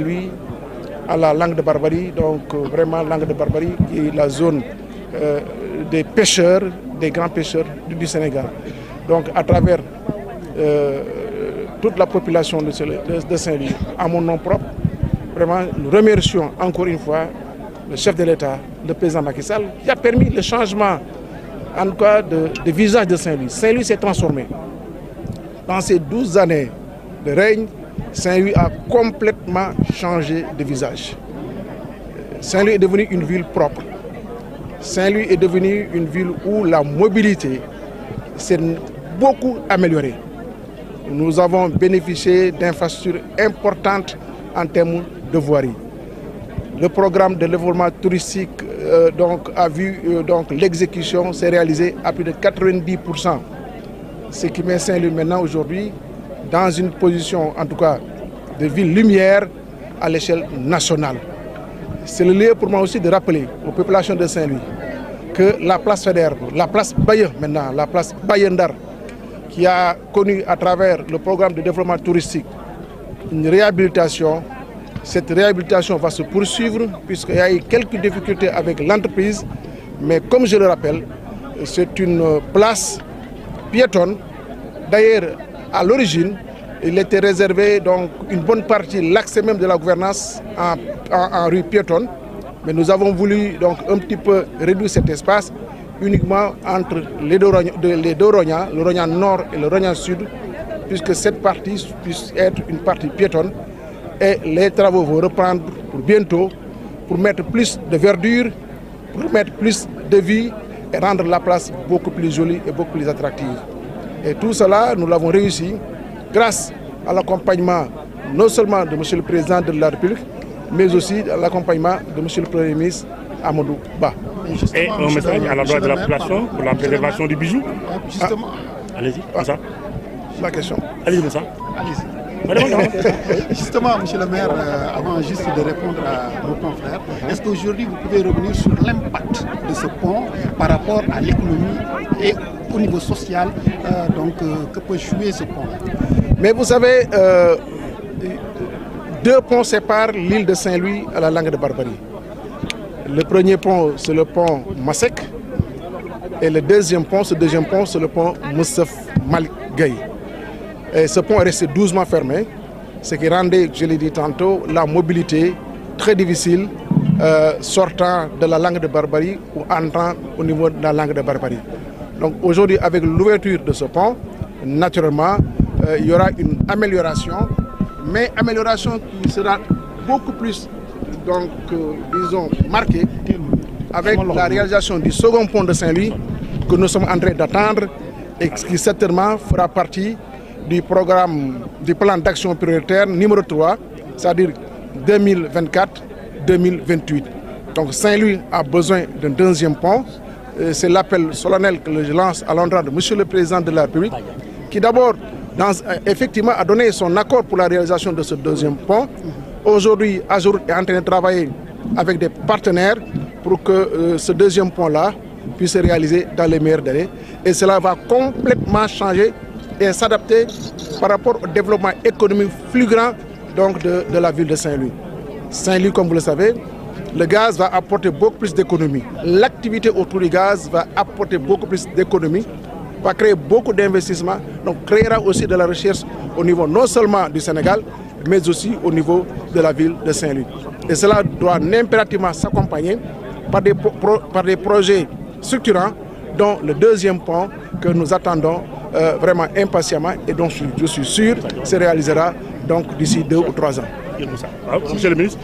Lui, à la Langue de Barbarie, donc vraiment Langue de Barbarie, qui est la zone des pêcheurs, des grands pêcheurs du Sénégal. Donc à travers toute la population de Saint-Louis, à mon nom propre, vraiment nous remercions encore une fois le chef de l'État, le président Macky Sall, qui a permis le changement en tout cas de visage de Saint-Louis. Saint-Louis s'est transformé. Dans ces 12 années de règne, Saint-Louis a complètement changé de visage. Saint-Louis est devenu une ville propre. Saint-Louis est devenu une ville où la mobilité s'est beaucoup améliorée. Nous avons bénéficié d'infrastructures importantes en termes de voirie. Le programme de développement touristique a vu l'exécution s'est réalisée à plus de 90%. Ce qui met Saint-Louis maintenant aujourd'hui dans une position en tout cas de ville lumière à l'échelle nationale. C'est le lieu pour moi aussi de rappeler aux populations de Saint-Louis que la place Faidherbe, la place Baye maintenant, la place Bayendar, qui a connu à travers le programme de développement touristique une réhabilitation. Cette réhabilitation va se poursuivre puisqu'il y a eu quelques difficultés avec l'entreprise, mais comme je le rappelle, c'est une place piétonne. D'ailleurs, à l'origine, il était réservé donc une bonne partie, l'accès même de la gouvernance en rue piétonne, mais nous avons voulu donc un petit peu réduire cet espace uniquement entre les deux rognons, le rognan nord et le rognan sud, puisque cette partie puisse être une partie piétonne. Et les travaux vont reprendre pour bientôt, pour mettre plus de verdure, pour mettre plus de vie et rendre la place beaucoup plus jolie et beaucoup plus attractive. Et tout cela, nous l'avons réussi grâce à l'accompagnement non seulement de M. le Président de la République, mais aussi à l'accompagnement de M. le Premier ministre Amadou Ba. Et un message à l'endroit de la population pour la préservation du bijou. Justement. Allez-y, comme ça. La question. Allez-y, comme ça. Allez-y. Justement, monsieur le maire, avant juste de répondre à nos confrères, est-ce qu'aujourd'hui vous pouvez revenir sur l'impact de ce pont par rapport à l'économie et au niveau social que peut jouer ce pont? Mais vous savez, deux ponts séparent l'île de Saint-Louis à la Langue de Barbarie. Le premier pont, c'est le pont Masek, et le deuxième pont, c'est le pont Moussef Malik Gaye. Et ce pont est resté 12 mois fermé, ce qui rendait, je l'ai dit tantôt, la mobilité très difficile sortant de la Langue de Barbarie ou entrant au niveau de la Langue de Barbarie. Donc aujourd'hui, avec l'ouverture de ce pont, naturellement, il y aura une amélioration, mais amélioration qui sera beaucoup plus, disons, marquée avec la réalisation du second pont de Saint-Louis que nous sommes en train d'attendre et qui certainement fera partie du programme, du plan d'action prioritaire numéro 3, c'est-à-dire 2024-2028. Donc Saint-Louis a besoin d'un deuxième pont. C'est l'appel solennel que je lance à l'endroit de M. le Président de la République, qui d'abord, effectivement, a donné son accord pour la réalisation de ce deuxième pont. Aujourd'hui, Azour est en train de travailler avec des partenaires pour que ce deuxième pont-là puisse se réaliser dans les meilleurs délais. Et cela va complètement changer et s'adapter par rapport au développement économique plus grand de la ville de Saint-Louis. Saint-Louis, comme vous le savez, le gaz va apporter beaucoup plus d'économies. L'activité autour du gaz va apporter beaucoup plus d'économies, va créer beaucoup d'investissements, donc créera aussi de la recherche au niveau non seulement du Sénégal, mais aussi au niveau de la ville de Saint-Louis. Et cela doit impérativement s'accompagner par des projets structurants, dont le deuxième pont que nous attendons vraiment impatiemment et dont je suis sûr se réalisera donc d'ici 2 ou 3 ans. Monsieur le ministre,